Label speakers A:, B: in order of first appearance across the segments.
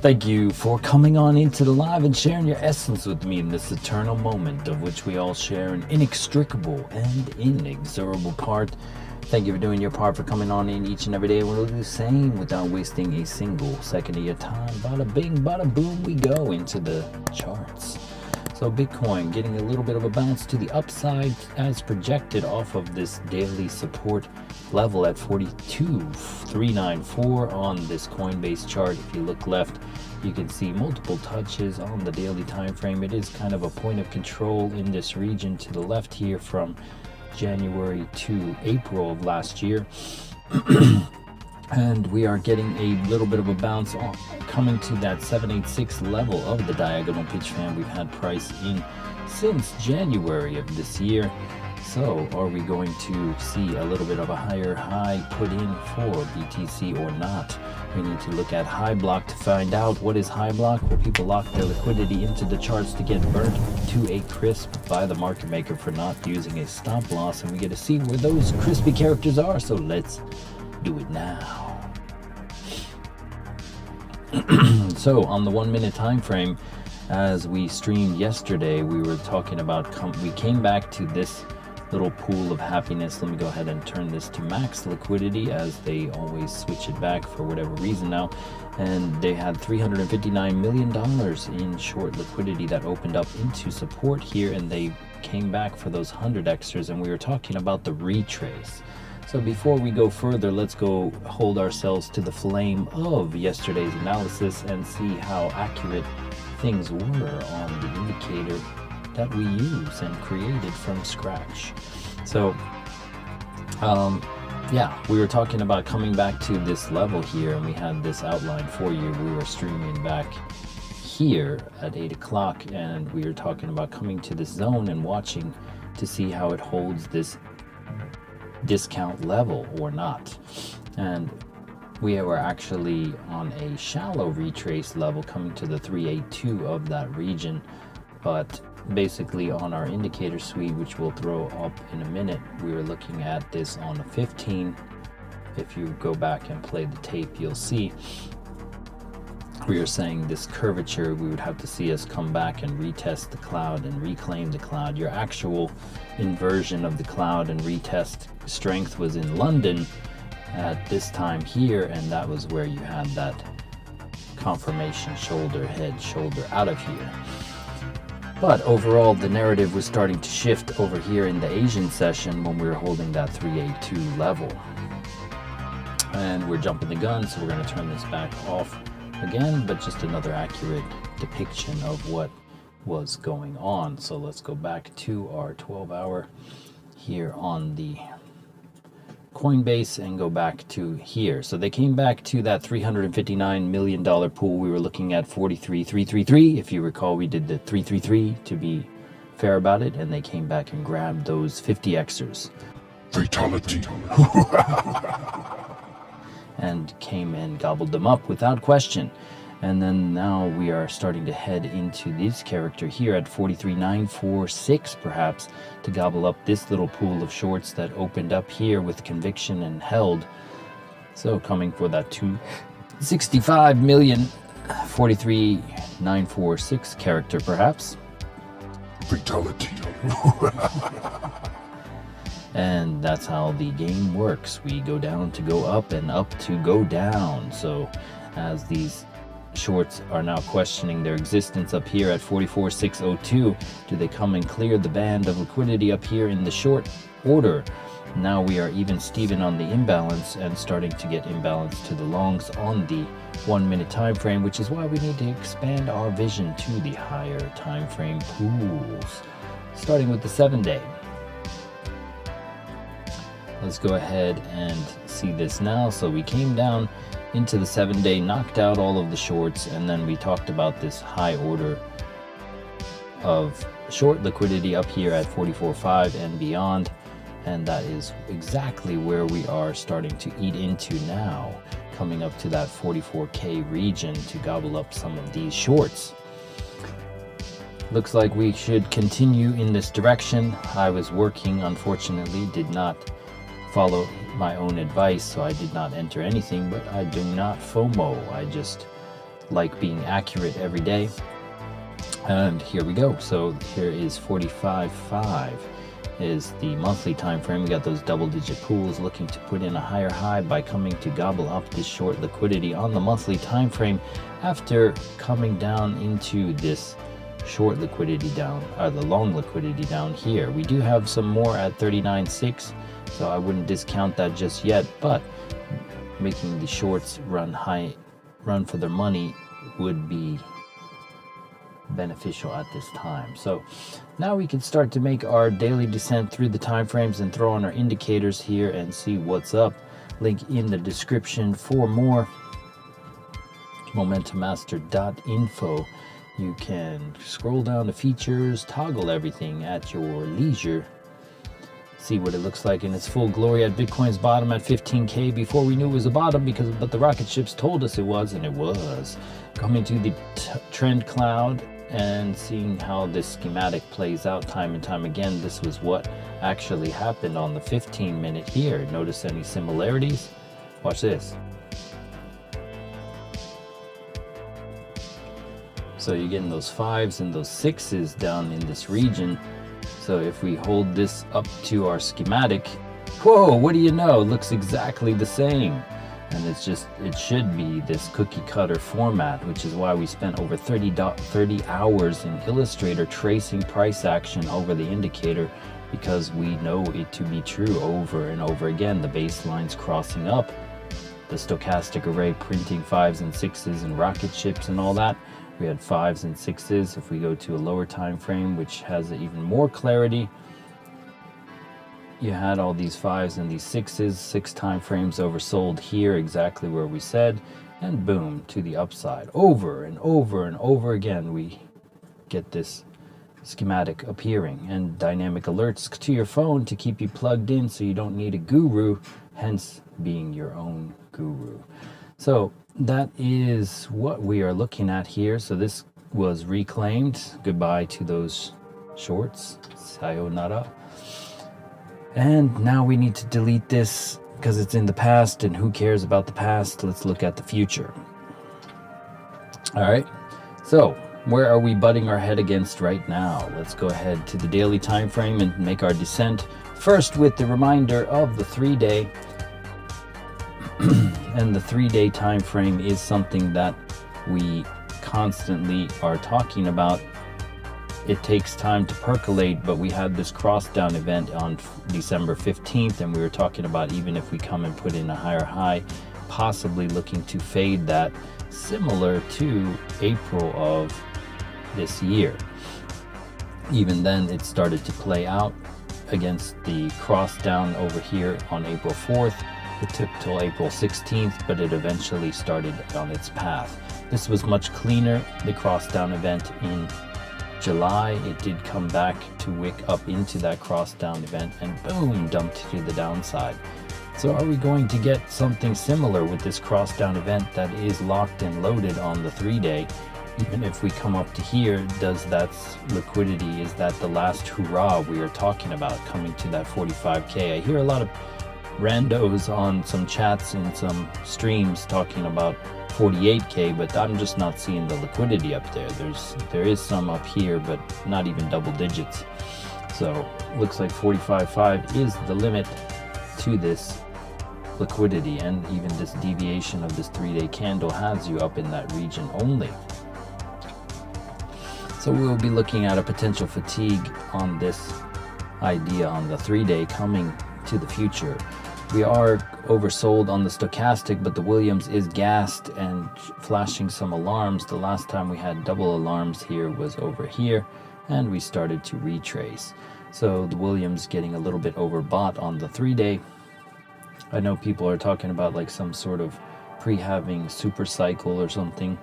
A: Thank you for coming on into the live and sharing your essence with me in this eternal moment of which we all share an inextricable and inexorable part. Thank you for doing your part, for coming on in each and every day. We'll do the same without wasting a single second of your time. Bada bing, bada boom, we go into the charts. So Bitcoin getting a little bit of a bounce to the upside as projected off of this daily support level at 42,394 on this Coinbase chart. If you look left, you can see multiple touches on the daily time frame. It is kind of a point of control in this region to the left here from January to April of last year. And we are getting a little bit of a bounce on coming to that 786 level of the diagonal pitch fan we've had price in since January of this year. So are we going to see a little bit of a higher high put in for BTC or not? We need to look at high block to find out what is high block, where people lock their liquidity into the charts to get burnt to a crisp by the market maker for not using a stop loss, and we get to see where those crispy characters are. So let's do it now. So on the 1 minute time frame, as we streamed yesterday, we were talking about we came back to this little pool of happiness. Let me go ahead and turn this to max liquidity, as they always switch it back for whatever reason now. And they had $359 million in short liquidity that opened up into support here, and they came back for those 100 extras, and we were talking about the retrace. So before we go further, let's go hold ourselves to the flame of yesterday's analysis and see how accurate things were on the indicator that we use and created from scratch. So yeah, we were talking about coming back to this level here, and we had this outline for you. We were streaming back here at 8 o'clock, and we were talking about coming to this zone and watching to see how it holds this discount level or not. And we were actually on a shallow retrace level coming to the 382 of that region, but basically on our indicator suite, which we'll throw up in a minute, we were looking at this on a 15. If you go back and play the tape, you'll see we were saying this curvature, we would have to see us come back and retest the cloud and reclaim the cloud. Your actual inversion of the cloud and retest strength was in London at this time here, and that was where you had that confirmation shoulder, head, shoulder out of here. But overall, the narrative was starting to shift over here in the Asian session when we were holding that 382 level. And we're jumping the gun, so we're going to turn this back off again, but just another accurate depiction of what was going on. So let's go back to our 12-hour here on the Coinbase and go back to here. So they came back to that $359 million pool. We were looking at 43,333. If you recall, we did the 333 to be fair about it, and they came back and grabbed those 50 Xers.
B: Fatality.
A: And came and gobbled them up without question. And then now we are starting to head into this character here at 43,946 perhaps, to gobble up this little pool of shorts that opened up here with conviction and held. So coming for that 265 million, 43,946 character perhaps.
B: Fatality.
A: And that's how the game works. We go down to go up and up to go down. So as these shorts are now questioning their existence up here at 44,602, do they come and clear the band of liquidity up here in the short order? Now we are even Steven on the imbalance and starting to get imbalance to the longs on the 1 minute time frame, which is why we need to expand our vision to the higher time frame pools, starting with the 7-day. Let's go ahead and see this now. So we came down into the 7-day, knocked out all of the shorts, and then we talked about this high order of short liquidity up here at 44.5 and beyond, and that is exactly where we are starting to eat into now, coming up to that 44K region to gobble up some of these shorts. Looks like we should continue in this direction. I was working, unfortunately, did not follow my own advice, so I did not enter anything, but I do not FOMO. I just like being accurate every day. And here we go. So here is 45.5 is the monthly time frame. We got those double-digit pools looking to put in a higher high by coming to gobble up this short liquidity on the monthly time frame after coming down into this short liquidity down, or the long liquidity down here. We do have some more at 39.6, so I wouldn't discount that just yet, but making the shorts run for their money would be beneficial at this time. So now we can start to make our daily descent through the time frames and throw on our indicators here and see what's up. Link in the description for more. momentummaster.info. You can scroll down the features, toggle everything at your leisure, see what it looks like in its full glory at Bitcoin's bottom at 15K before we knew it was a bottom, but the rocket ships told us it was, and it was. Coming to the trend cloud and seeing how this schematic plays out time and time again. This was what actually happened on the 15-minute here. Notice any similarities? Watch this. So you're getting those 5s and those 6s down in this region. So if we hold this up to our schematic, whoa, what do you know? It looks exactly the same. And it should be this cookie cutter format, which is why we spent over 30 hours in Illustrator tracing price action over the indicator, because we know it to be true over and over again. The baseline's crossing up, the stochastic array printing 5s and 6s and rocket ships and all that. We had 5s and 6s. If we go to a lower time frame, which has even more clarity, you had all these 5s and these 6s, 6 time frames oversold here, exactly where we said, and boom, to the upside. Over and over and over again, we get this schematic appearing, and dynamic alerts to your phone to keep you plugged in so you don't need a guru, hence being your own guru. So that is what we are looking at here. So this was reclaimed. Goodbye to those shorts. Sayonara. And now we need to delete this because it's in the past, and who cares about the past? Let's look at the future. All right. So where are we butting our head against right now? Let's go ahead to the daily time frame and make our descent. First with the reminder of the 3-day. And the 3-day time frame is something that we constantly are talking about. It takes time to percolate, but we had this cross down event on December 15th, and we were talking about even if we come and put in a higher high, possibly looking to fade that, similar to April of this year. Even then, it started to play out against the cross down over here on April 4th. It took till April 16th, but it eventually started on its path. This was much cleaner. The cross down event in July, it did come back to wick up into that cross down event and boom, dumped to the downside. So are we going to get something similar with this cross down event that is locked and loaded on the 3-day? Even if we come up to here, does that liquidity, is that the last hurrah we are talking about, coming to that 45K? I hear a lot of randos on some chats and some streams talking about 48K, but I'm just not seeing the liquidity up there. There is some up here, but not even double digits. So looks like 45.5 is the limit to this liquidity, and even this deviation of this 3-day candle has you up in that region only. So we'll be looking at a potential fatigue on this idea on the 3-day coming to the future. We are oversold on the stochastic, but the Williams is gassed and flashing some alarms. The last time we had double alarms here was over here, and we started to retrace. So the Williams getting a little bit overbought on the 3-day. I know people are talking about like some sort of pre-halving super cycle or something,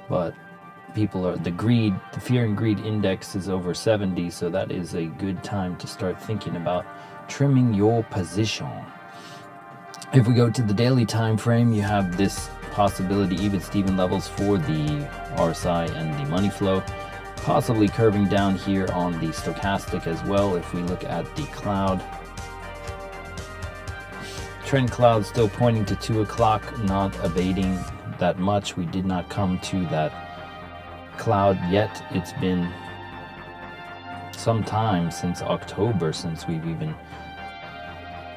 A: but people are, the fear and greed index is over 70, so that is a good time to start thinking about trimming your position. If we go to the daily time frame, you have this possibility, even Steven levels for the RSI and the money flow, possibly curving down here on the stochastic as well. If we look at the cloud, trend cloud still pointing to 2 o'clock, not abating that much. We did not come to that cloud yet. It's been some time since October since we've even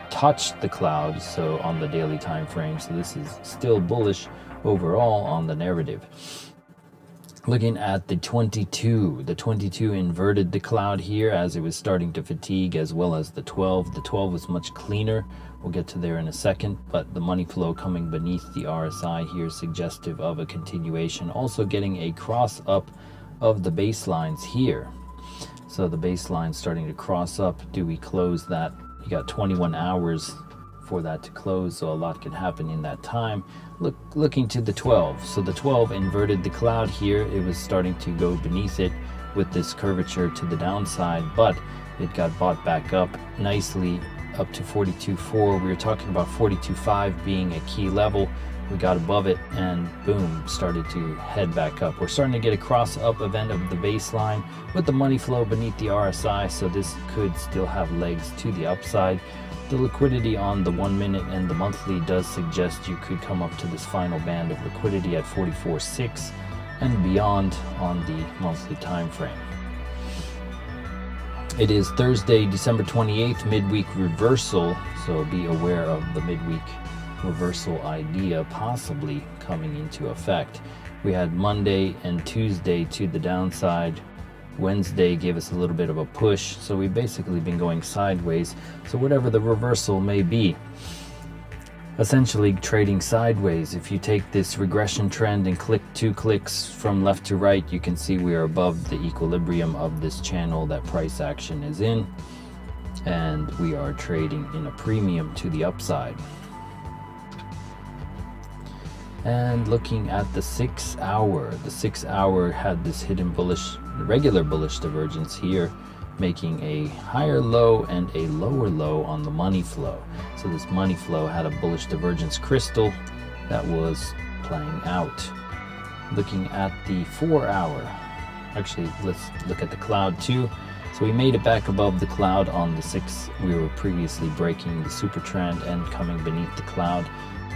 A: touched the cloud, so on the daily time frame. So this is still bullish overall on the narrative. Looking at the 22 inverted the cloud here as it was starting to fatigue, as well as the 12. The 12 was much cleaner. We'll get to there in a second, but the money flow coming beneath the RSI here, suggestive of a continuation. Also getting a cross up of the baselines here. So the baseline starting to cross up. Do we close that? You got 21 hours for that to close, so a lot can happen in that time. Looking to the 12. So the 12 inverted the cloud here. It was starting to go beneath it with this curvature to the downside, but it got bought back up nicely up to 42.4. We were talking about 42.5 being a key level. We got above it and boom, started to head back up. We're starting to get a cross up event of the baseline with the money flow beneath the RSI, so this could still have legs to the upside. The liquidity on the 1 minute and the monthly does suggest you could come up to this final band of liquidity at 44.6 and beyond on the monthly time frame. It is Thursday, December 28th, midweek reversal, so be aware of the midweek reversal idea possibly coming into effect. We had Monday and Tuesday to the downside. Wednesday gave us a little bit of a push, so we've basically been going sideways. So whatever the reversal may be, essentially trading sideways. If you take this regression trend and click 2 clicks from left to right, you can see we are above the equilibrium of this channel that price action is in, and we are trading in a premium to the upside. And looking at the 6 hour, the 6 hour had this hidden bullish, regular bullish divergence here, making a higher low and a lower low on the money flow. So this money flow had a bullish divergence crystal that was playing out. Looking at the 4 hour, actually let's look at the cloud too. So we made it back above the cloud on the 6. We were previously breaking the super trend and coming beneath the cloud.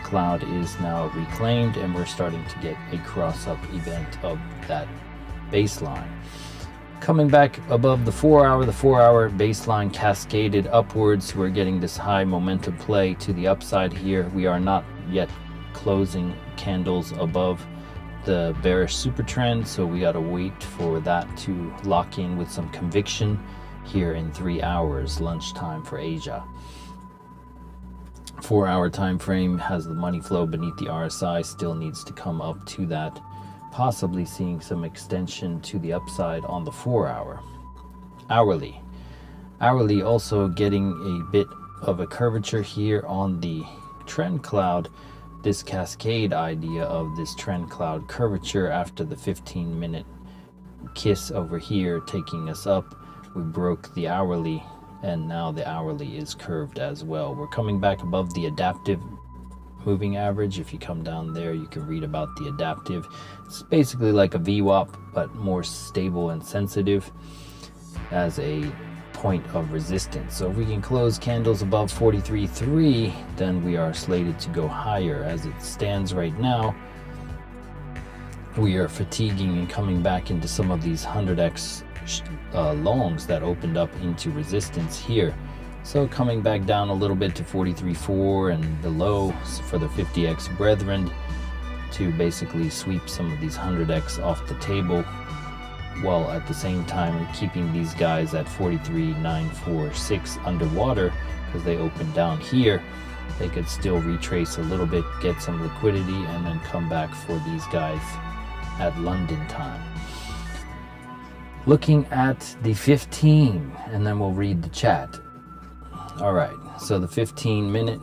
A: Cloud is now reclaimed and we're starting to get a cross up event of that baseline. Coming back above the 4 hour, the 4 hour baseline cascaded upwards. We're getting this high momentum play to the upside here. We are not yet closing candles above the bearish super trend, so we got to wait for that to lock in with some conviction here in 3 hours, lunchtime for Asia. 4 hour time frame has the money flow beneath the RSI, still needs to come up to that, possibly seeing some extension to the upside on the 4 hour. Hourly also getting a bit of a curvature here on the trend cloud. This cascade idea of this trend cloud curvature after the 15-minute kiss over here taking us up. We broke the hourly, and now the hourly is curved as well. We're coming back above the adaptive moving average. If you come down there, you can read about the adaptive. It's basically like a VWAP, but more stable and sensitive as a point of resistance. So if we can close candles above 43.3, then we are slated to go higher. As it stands right now, we are fatiguing and coming back into some of these 100x longs that opened up into resistance here. So coming back down a little bit to 43.4 and the low for the 50x brethren to basically sweep some of these 100x off the table, while at the same time keeping these guys at 43.946 underwater, because they opened down here. They could still retrace a little bit, get some liquidity, and then come back for these guys at London time. Looking at the 15, and then we'll read the chat. All right, so the 15-minute,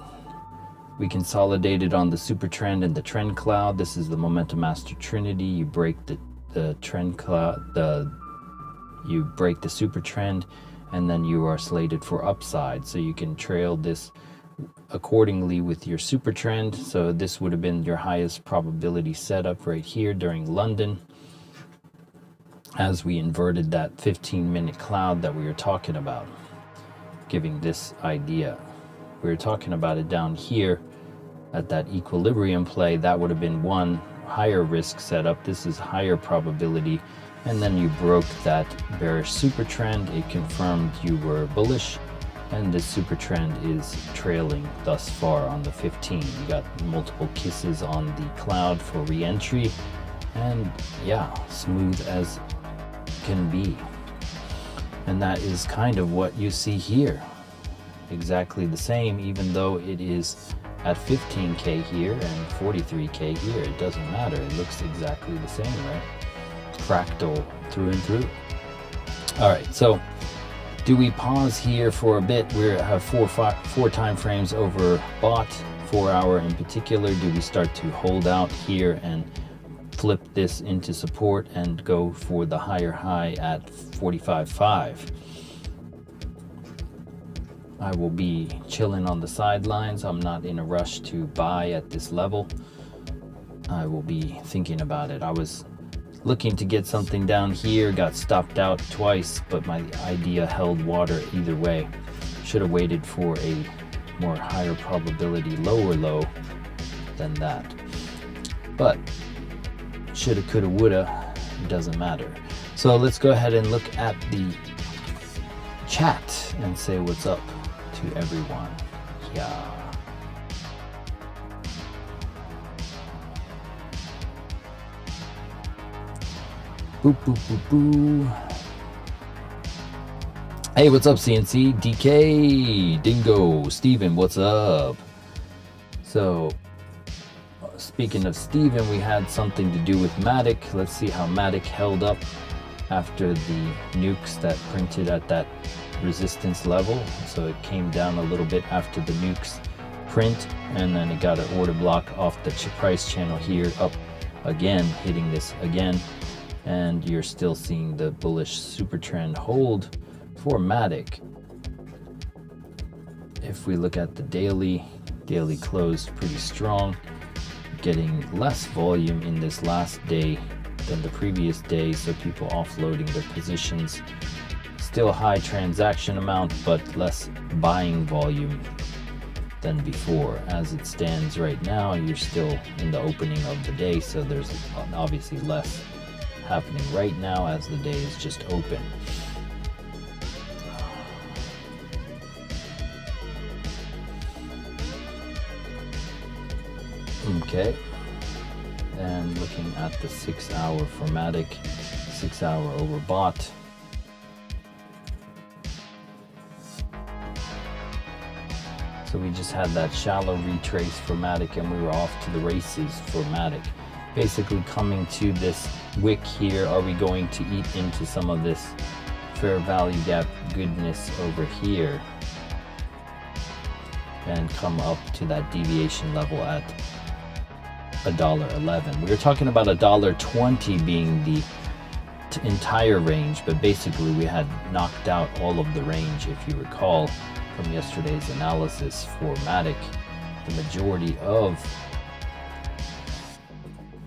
A: we consolidated on the super trend and the trend cloud. This is the Momentum Master Trinity. You break the trend cloud, you break the super trend, and then you are slated for upside. So you can trail this accordingly with your super trend. So this would have been your highest probability setup right here during London, as we inverted that 15-minute cloud that we were talking about, giving this idea. We were talking about it down here at that equilibrium play. That would have been one higher risk setup. This is higher probability. And then you broke that bearish super trend. It confirmed you were bullish. And this super trend is trailing thus far on the 15. You got multiple kisses on the cloud for re-entry. And yeah, smooth as can be. And that is kind of what you see here. Exactly the same, even though it is at 15K here and 43K here. It doesn't matter. It looks exactly the same, right? Fractal through and through. All right, so do we pause here for a bit? We have four time frames over bought, 4 hour in particular. Do we start to hold out here and flip this into support and go for the higher high at 45.5? I will be chilling on the sidelines. I'm not in a rush to buy at this level. I will be thinking about it. I was looking to get something down here, got stopped out twice, but my idea held water either way. Should have waited for a more higher probability lower low than that. But shoulda, coulda, woulda, it doesn't matter. So let's go ahead and look at the chat and say what's up to everyone. Yeah. Boop, boop, boop, boo. Hey, what's up, CNC? DK, Dingo, Steven, what's up? So, speaking of Steven, we had something to do with Matic. Let's see how Matic held up after the nukes that printed at that resistance level. So it came down a little bit after the nukes print, and then it got an order block off the price channel here, up again, hitting this again. And you're still seeing the bullish super trend hold for Matic. If we look at the daily closed pretty strong, getting less volume in this last day than the previous day, so people offloading their positions. Still high transaction amount, but less buying volume than before. As it stands right now, you're still in the opening of the day, so there's obviously less happening right now as the day is just open. Okay, and looking at the 6 hour for Matic, 6 hour overbought. So we just had that shallow retrace for Matic, and we were off to the races for Matic. Basically coming to this wick here. Are we going to eat into some of this fair value gap goodness over here and come up to that deviation level at $1.11? We were talking about $1.20 being the entire range, but basically we had knocked out all of the range, if you recall from yesterday's analysis for Matic. The majority of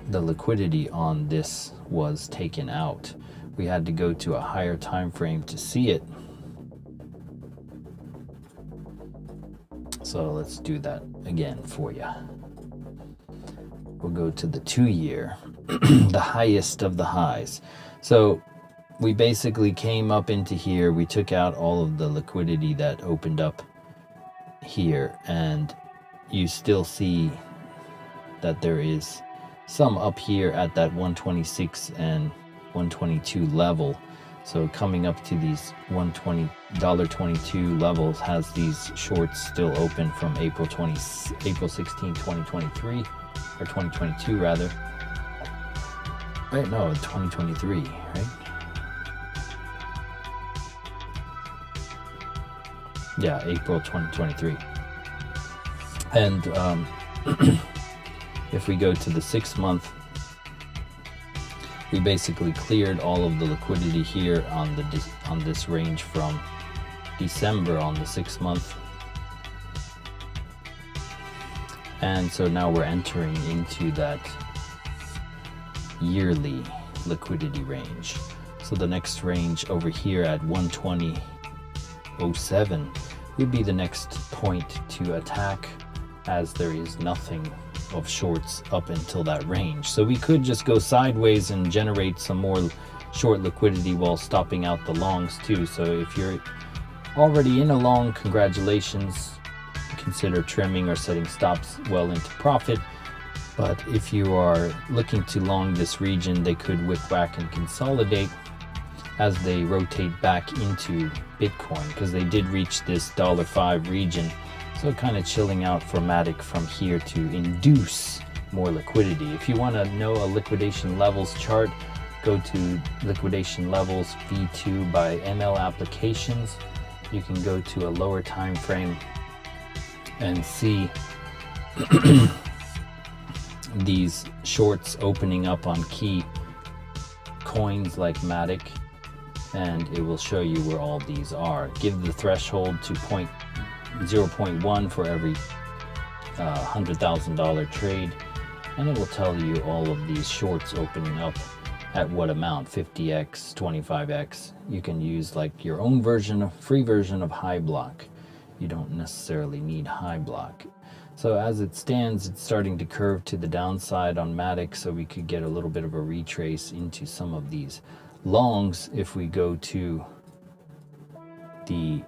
A: the liquidity on this was taken out. We had to go to a higher time frame to see it. So let's do that again for you. We'll go to the 2 year, the highest of the highs. So we basically came up into here. We took out all of the liquidity that opened up here, and you still see that there is some up here at that 126 and 122 level. So coming up to these $1.22 levels has these shorts still open from April 16, 2023, or 2022 rather. Right, no, 2023, right? Yeah, April 2023. And if we go to the 6 month, we basically cleared all of the liquidity here on this range from December on the 6 month. And so now we're entering into that yearly liquidity range. So the next range over here at 120.07 would be the next point to attack, as there is nothing of shorts up until that range. So we could just go sideways and generate some more short liquidity while stopping out the longs too. So if you're already in a long, congratulations, consider trimming or setting stops well into profit. But if you are looking to long this region, they could whip whack and consolidate as they rotate back into Bitcoin, because they did reach this $5 region. So kind of chilling out for Matic from here to induce more liquidity. If you want to know a liquidation levels chart, go to liquidation levels V2 by ML applications. You can go to a lower time frame and see these shorts opening up on key coins like Matic, and it will show you where all these are. Give the threshold to 0.1 for every $100,000 trade, and it will tell you all of these shorts opening up at what amount, 50x, 25x. You can use like your own version, free version of high block. You don't necessarily need high block. So as it stands, it's starting to curve to the downside on Matic, so we could get a little bit of a retrace into some of these longs. If we go to the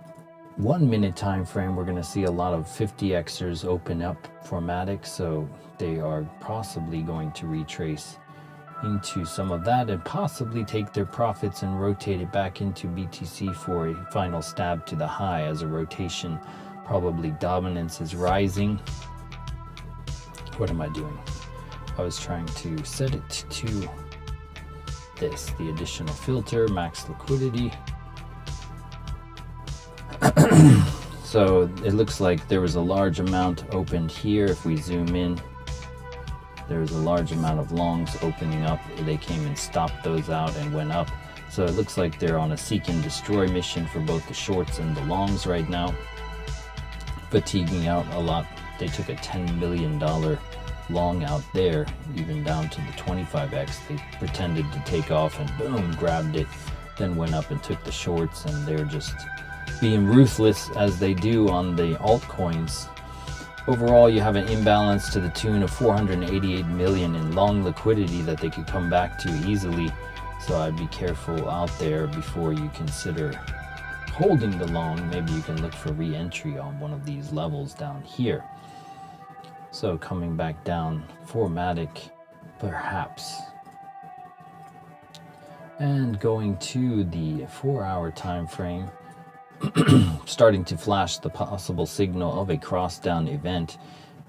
A: 1 minute time frame, we're going to see a lot of 50xers open up for Matic, so they are possibly going to retrace into some of that and possibly take their profits and rotate it back into BTC for a final stab to the high. As a rotation, probably dominance is rising. What am I doing? I was trying to set it to this, the additional filter, max liquidity. So it looks like there was a large amount opened here. If we zoom in, there's a large amount of longs opening up. They came and stopped those out and went up. So it looks like they're on a seek and destroy mission for both the shorts and the longs right now. Fatiguing out a lot. They took a $10 million long out there, even down to the 25x. They pretended to take off and boom, grabbed it, then went up and took the shorts, and they're just being ruthless as they do on the altcoins. Overall, you have an imbalance to the tune of 488 million in long liquidity that they could come back to easily. So I'd be careful out there before you consider holding the long. Maybe you can look for re-entry on one of these levels down here. So coming back down for Matic, perhaps. And going to the 4-hour time frame, starting to flash the possible signal of a cross down event.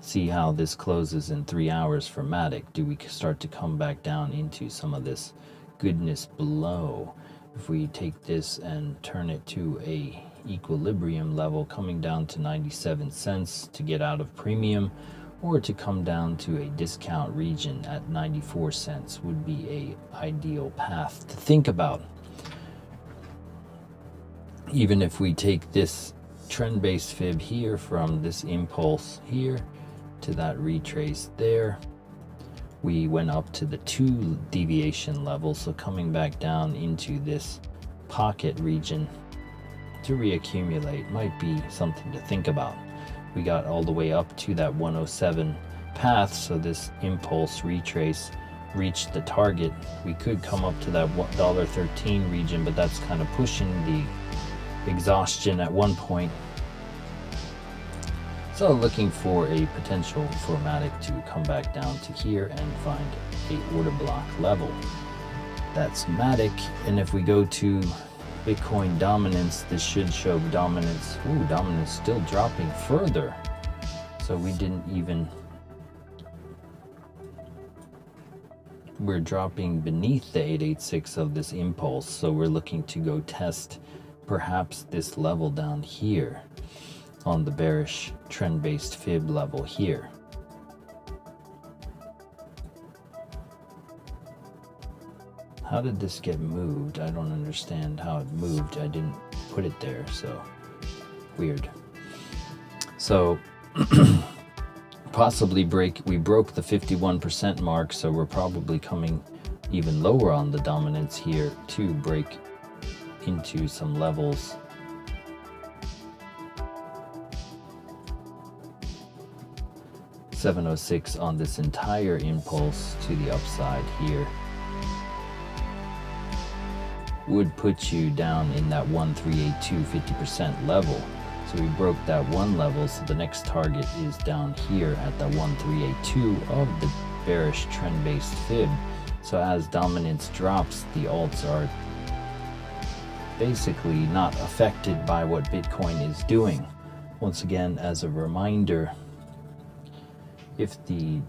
A: See how this closes in 3 hours for Matic. Do we start to come back down into some of this goodness below? If we take this and turn it to a equilibrium level, coming down to 97 cents to get out of premium, or to come down to a discount region at 94 cents would be a ideal path to think about. Even if we take this trend-based fib here from this impulse here to that retrace there, we went up to the 2 deviation level. So coming back down into this pocket region to reaccumulate might be something to think about. We got all the way up to that 107 path, so this impulse retrace reached the target. We could come up to that $13 region, but that's kind of pushing the exhaustion at one point. So looking for a potential for Matic to come back down to here and find a order block level. That's Matic. And if we go to Bitcoin dominance, this should show dominance. Ooh, dominance still dropping further. So we didn't even, we're dropping beneath the 886 of this impulse. So we're looking to go test perhaps this level down here on the bearish trend-based fib level here. How did this get moved? I don't understand how it moved. I didn't put it there, so weird. So possibly we broke the 51% mark, so we're probably coming even lower on the dominance here to break into some levels. 706 on this entire impulse to the upside here would put you down in that 1382 50% level. So we broke that one level, so the next target is down here at the 1382 of the bearish trend-based fib. So as dominance drops, the alts are basically not affected by what Bitcoin is doing. Once again, as a reminder, if the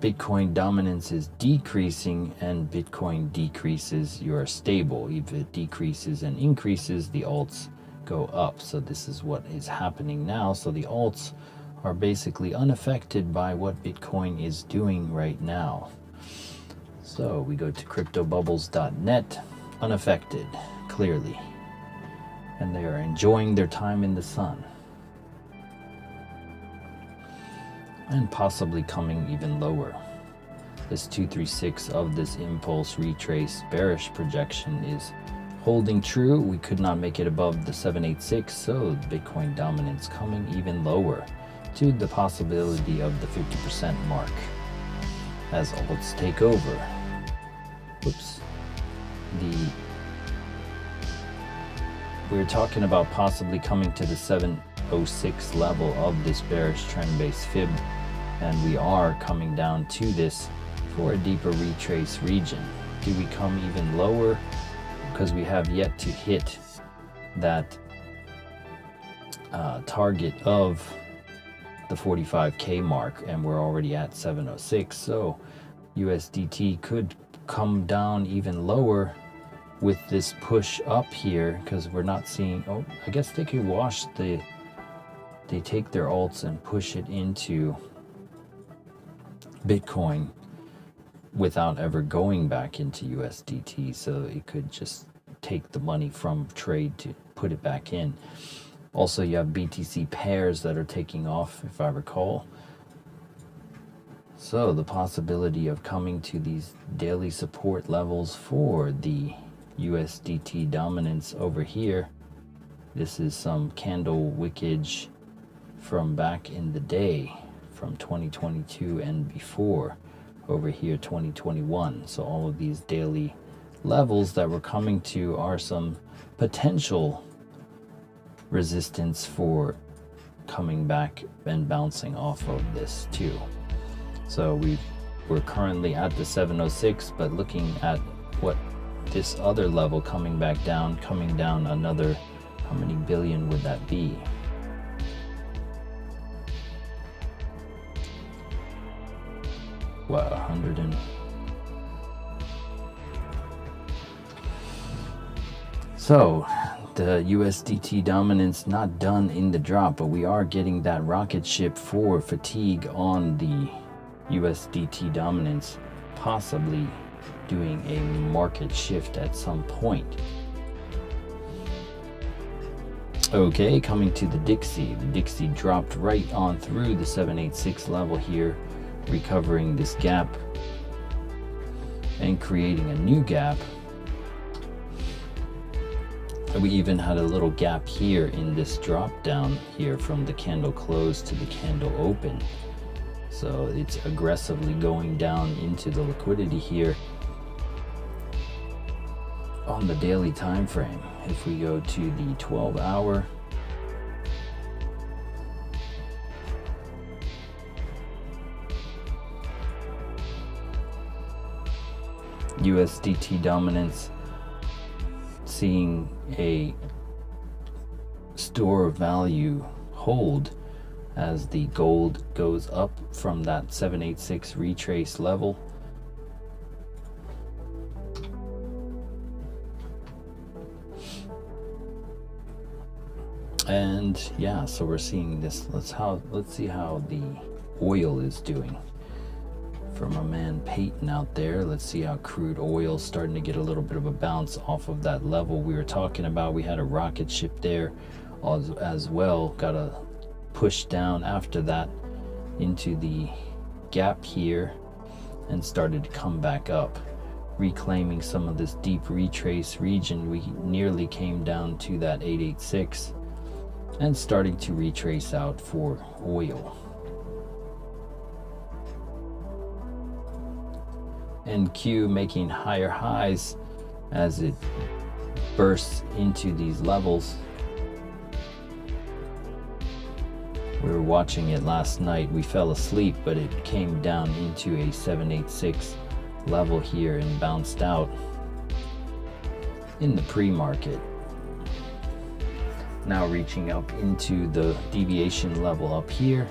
A: Bitcoin dominance is decreasing and Bitcoin decreases, you are stable. If it decreases and increases, the alts go up. So this is what is happening now. So the alts are basically unaffected by what Bitcoin is doing right now. So we go to cryptobubbles.net, unaffected, clearly. And they are enjoying their time in the sun. And possibly coming even lower. This 236 of this impulse retrace bearish projection is holding true. We could not make it above the 786, so Bitcoin dominance coming even lower to the possibility of the 50% mark as alts take over. Oops. We're talking about possibly coming to the 706 level of this bearish trend-based fib, and we are coming down to this for a deeper retrace region. Do we come even lower? Because we have yet to hit that target of the 45k mark, and we're already at 706. So USDT could come down even lower with this push up here, because we're not seeing, oh, I guess they could wash they take their alts and push it into Bitcoin without ever going back into USDT. So it could just take the money from trade to put it back in. Also, you have BTC pairs that are taking off, if I recall. So the possibility of coming to these daily support levels for the USDT dominance over here. This is some candle wickage from back in the day, from 2022 and before, over here 2021. So all of these daily levels that we're coming to are some potential resistance for coming back and bouncing off of this too. So we're currently at the 706, but looking at what this other level coming down another, how many billion would that be? What, 100 and... So the USDT dominance not done in the drop, but we are getting that rocket ship for fatigue on the USDT dominance, possibly doing a market shift at some point. Okay, coming to the Dixie. The Dixie dropped right on through the 786 level here, recovering this gap and creating a new gap. We even had a little gap here in this drop down here from the candle close to the candle open. So it's aggressively going down into the liquidity here on the daily time frame. If we go to the 12-hour, USDT dominance seeing a store of value hold as the gold goes up from that 786 retrace level. And yeah, so we're seeing this. Let's see how the oil is doing. From our man Peyton out there, let's see how crude oil is starting to get a little bit of a bounce off of that level we were talking about. We had a rocket ship there as well, got a push down after that into the gap here and started to come back up, reclaiming some of this deep retrace region. We nearly came down to that 886 and starting to retrace out for oil. NQ making higher highs as it bursts into these levels. We were watching it last night. We fell asleep, but it came down into a 786 level here and bounced out in the pre-market. Now reaching up into the deviation level up here.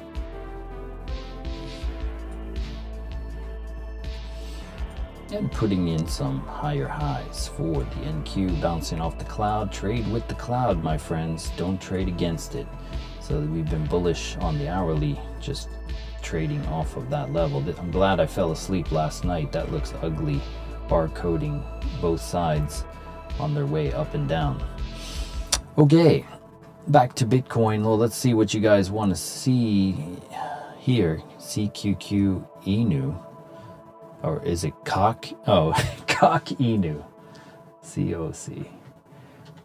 A: And putting in some higher highs for the NQ, bouncing off the cloud. Trade with the cloud, my friends. Don't trade against it. So we've been bullish on the hourly, just trading off of that level. I'm glad I fell asleep last night. That looks ugly. Bar coding both sides on their way up and down. Okay, back to Bitcoin. Well, let's see what you guys want to see here. CQQ Inu. Or is it cock? Oh, cock Inu. COC.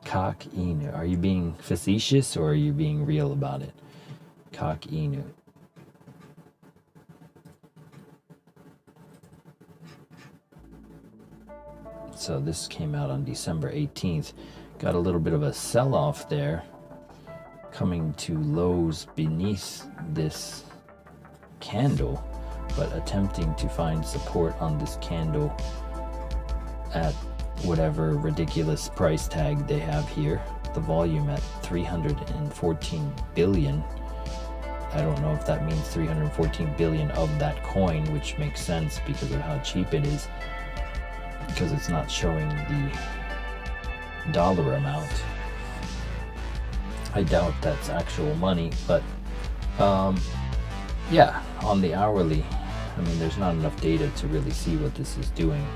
A: Cock Inu. Are you being facetious or are you being real about it? Cock Inu. So this came out on December 18th. Got a little bit of a sell-off there, coming to lows beneath this candle, but attempting to find support on this candle at whatever ridiculous price tag they have here. The volume at 314 billion. I don't know if that means 314 billion of that coin, which makes sense because of how cheap it is, because it's not showing the dollar amount. I doubt that's actual money, but yeah, on the hourly, I mean, there's not enough data to really see what this is doing.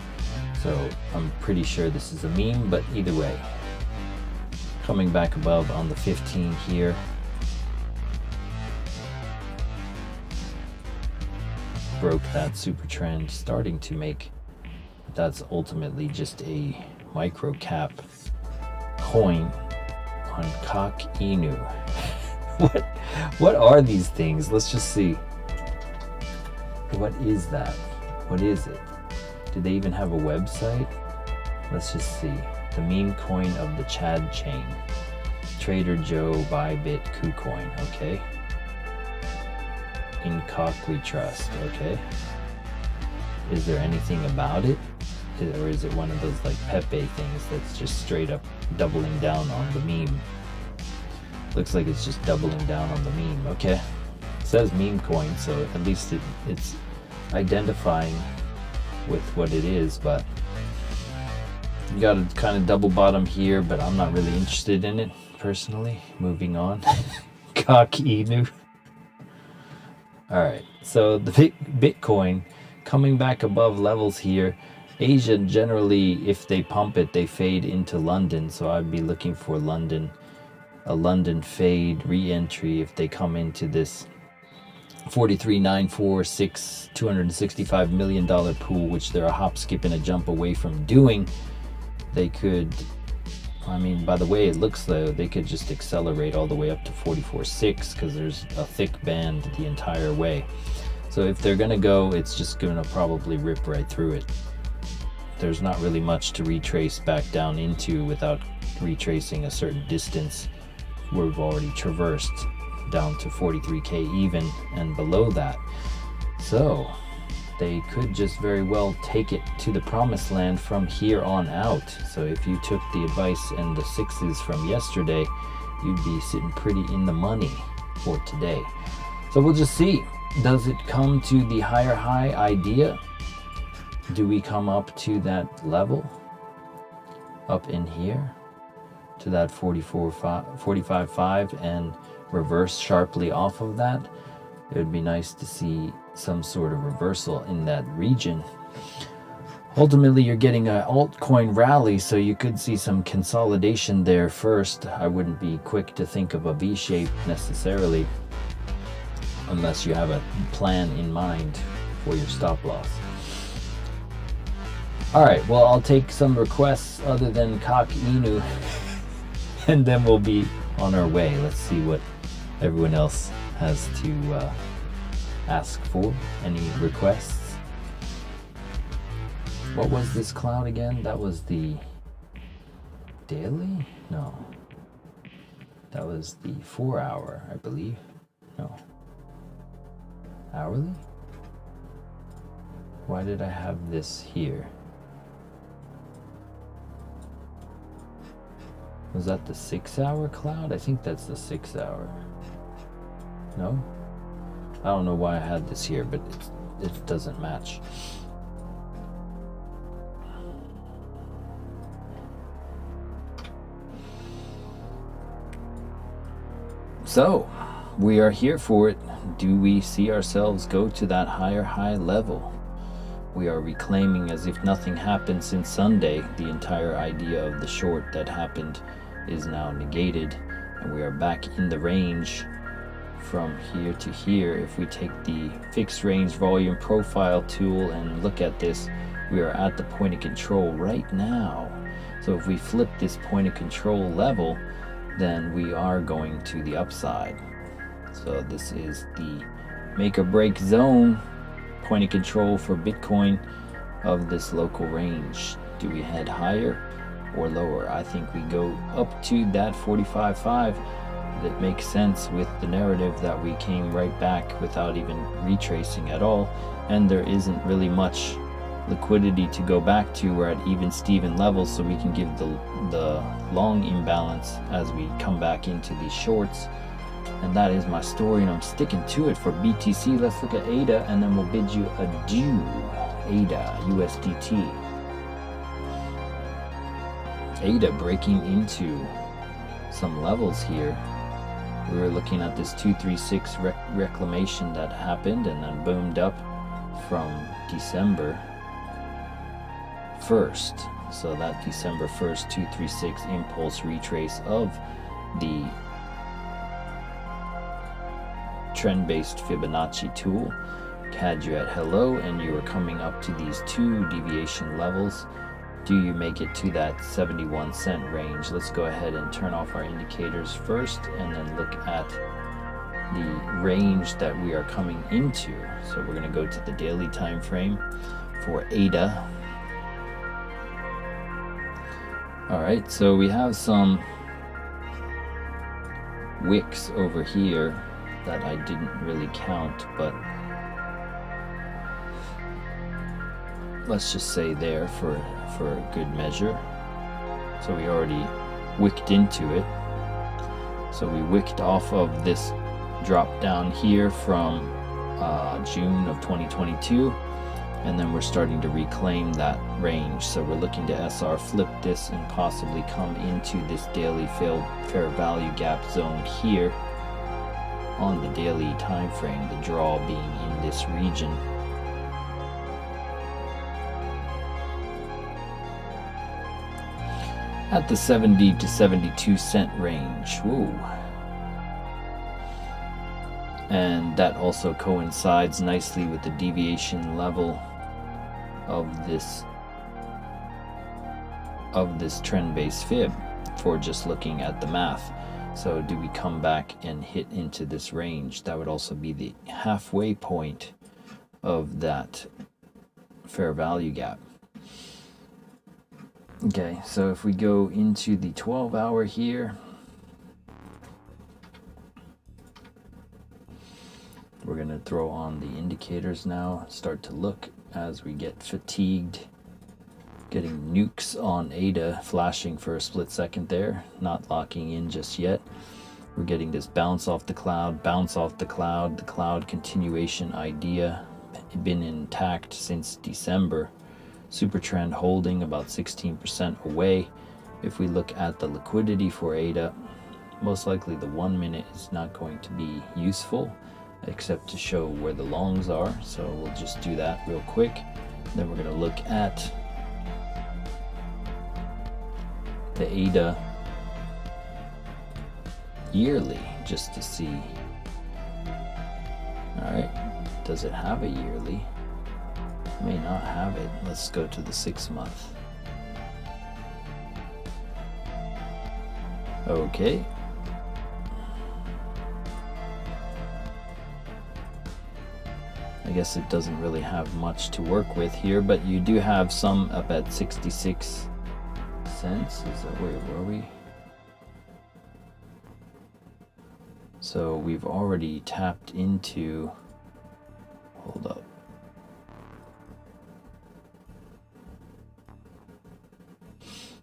A: So I'm pretty sure this is a meme, but either way, coming back above on the 15 here. Broke that super trend, starting to make, that's ultimately just a micro cap coin on Cock Inu. What are these things? Let's just see. What is that? What is it? Do they even have a website? Let's just see. The meme coin of the Chad chain. Trader Joe Bybit KuCoin. Okay. In Cock we trust. Okay. Is there anything about it? Or is it one of those like Pepe things that's just straight up doubling down on the meme? Looks like it's just doubling down on the meme. Okay. It says meme coin, so at least it's identifying with what it is, but you got a kind of double bottom here, but I'm not really interested in it personally. Moving on. Cock Inu. Alright, so the Bitcoin coming back above levels here. Asia generally, if they pump it, they fade into London, so I'd be looking for London, a London fade re-entry if they come into this 43,946 $265 million pool, which they're a hop, skip, and a jump away from doing. They could, I mean, by the way it looks though, they could just accelerate all the way up to 44.6 because there's a thick band the entire way. So if they're gonna go, it's just gonna probably rip right through it. There's not really much to retrace back down into without retracing a certain distance we've already traversed down to 43k even and below that. So they could just very well take it to the promised land from here on out. So if you took the advice and the sixes from yesterday, you'd be sitting pretty in the money for today. So we'll just see. Does it come to the higher high idea? Do we come up to that level up in here to that 45.5 and reverse sharply off of that? It would be nice to see some sort of reversal in that region. Ultimately, you're getting an altcoin rally, so you could see some consolidation there first. I wouldn't be quick to think of a V-shape necessarily unless you have a plan in mind for your stop loss. Alright, well, I'll take some requests other than Cock Inu and then we'll be on our way. Let's see what everyone else has to ask for. Any requests? What was this cloud again? That was the daily? No. That was the 4 hour, I believe. No. Hourly? Why did I have this here? Was that the 6 hour cloud? I think that's the 6 hour. No? I don't know why I had this here, but it doesn't match. So, we are here for it. Do we see ourselves go to that higher high level? We are reclaiming as if nothing happened since Sunday. The entire idea of the short that happened is now negated, and we are back in the range from here to here. If we take the fixed range volume profile tool and look at this, we are at the point of control right now. So if we flip this point of control level, then we are going to the upside. So this is the make or break zone, point of control for Bitcoin of this local range. Do we head higher or lower? I think we go up to that 45.5. That makes sense with the narrative that we came right back without even retracing at all, and there isn't really much liquidity to go back to. We're at even Steven levels, so we can give the long imbalance as we come back into these shorts. And that is my story, and I'm sticking to it for BTC. Let's look at ADA, and then we'll bid you adieu. ADA, USDT. ADA breaking into some levels here. We were looking at this 236 reclamation that happened and then boomed up from December 1st. So that December 1st 236 impulse retrace of the trend-based Fibonacci tool had you at hello, and you were coming up to these 2 deviation levels. Do you make it to that 71 cent range? Let's go ahead and turn off our indicators first and then look at the range that we are coming into. So we're going to go to the daily time frame for ADA. Alright, so we have some wicks over here that I didn't really count, but let's just say there for good measure. So we already wicked into it. So we wicked off of this drop down here from June of 2022, and then we're starting to reclaim that range. So we're looking to SR flip this and possibly come into this daily fair value gap zone here on the daily time frame, the draw being in this region. At the 70 to 72 cent range. Whoa. And that also coincides nicely with the deviation level of this trend-based fib for just looking at the math. So do we come back and hit into this range? That would also be the halfway point of that fair value gap. Okay, so if we go into the 12-hour here, we're going to throw on the indicators now, start to look as we get fatigued, getting nukes on ADA flashing for a split second there, not locking in just yet. We're getting this bounce off the cloud, the cloud continuation idea, been intact since December. Super trend holding about 16% away. If we look at the liquidity for ADA, most likely the 1 minute is not going to be useful except to show where the longs are. So we'll just do that real quick. Then we're going to look at the ADA yearly just to see. All right, does it have a yearly? May not have it. Let's go to the 6 month. Okay. A guess it doesn't really have much to work with here, but you do have some up at 66 cents. Is that where were we? So we've already tapped into, hold up.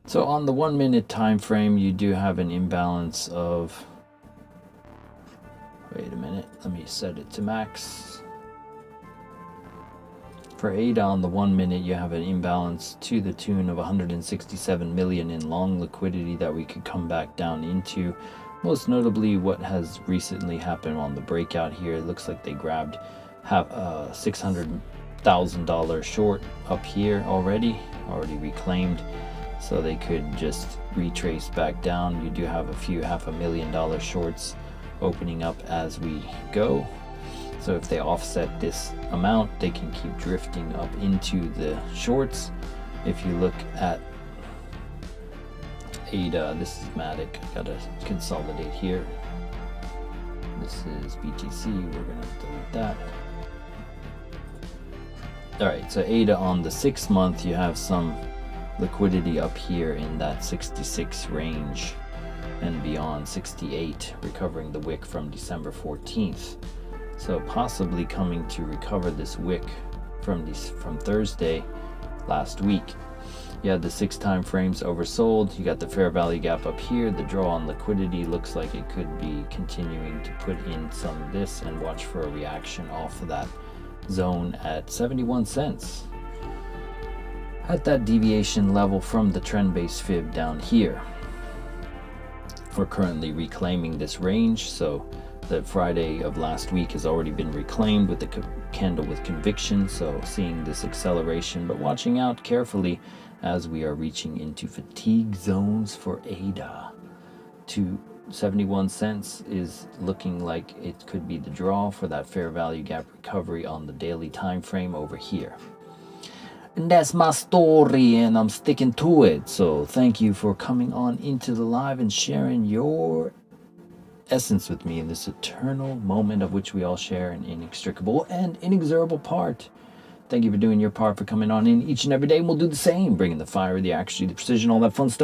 A: So on the 1 minute time frame, you do have an imbalance of, wait a minute, let me set it to max. For ADA on the 1 minute, you have an imbalance to the tune of 167 million in long liquidity that we could come back down into. Most notably, what has recently happened on the breakout here, it looks like they grabbed $600,000 short up here already reclaimed, so they could just retrace back down. You do have a few $500,000 shorts opening up as we go. So if they offset this amount, they can keep drifting up into the shorts. If you look at ADA, this is Matic. I gotta consolidate here. This is BTC. We're gonna delete that. All right, so ADA on the 6 month, you have some liquidity up here in that 66 range and beyond, 68, recovering the wick from December 14th. So possibly coming to recover this wick from Thursday last week. You had the 6 time frames oversold. You got the fair value gap up here. The draw on liquidity looks like it could be continuing to put in some of this, and watch for a reaction off of that zone at 71 cents. At that deviation level from the trend base fib down here. We're currently reclaiming this range, so the Friday of last week has already been reclaimed with the candle with conviction, so seeing this acceleration, but watching out carefully as we are reaching into fatigue zones for ADA. To 71 cents is looking like it could be the draw for that fair value gap recovery on the daily time frame over here. And that's my story, and I'm sticking to it. So thank you for coming on into the live and sharing your essence with me in this eternal moment of which we all share an inextricable and inexorable part. Thank you for doing your part, for coming on in each and every day, and we'll do the same, bringing the fire, the accuracy, the precision, all that fun stuff.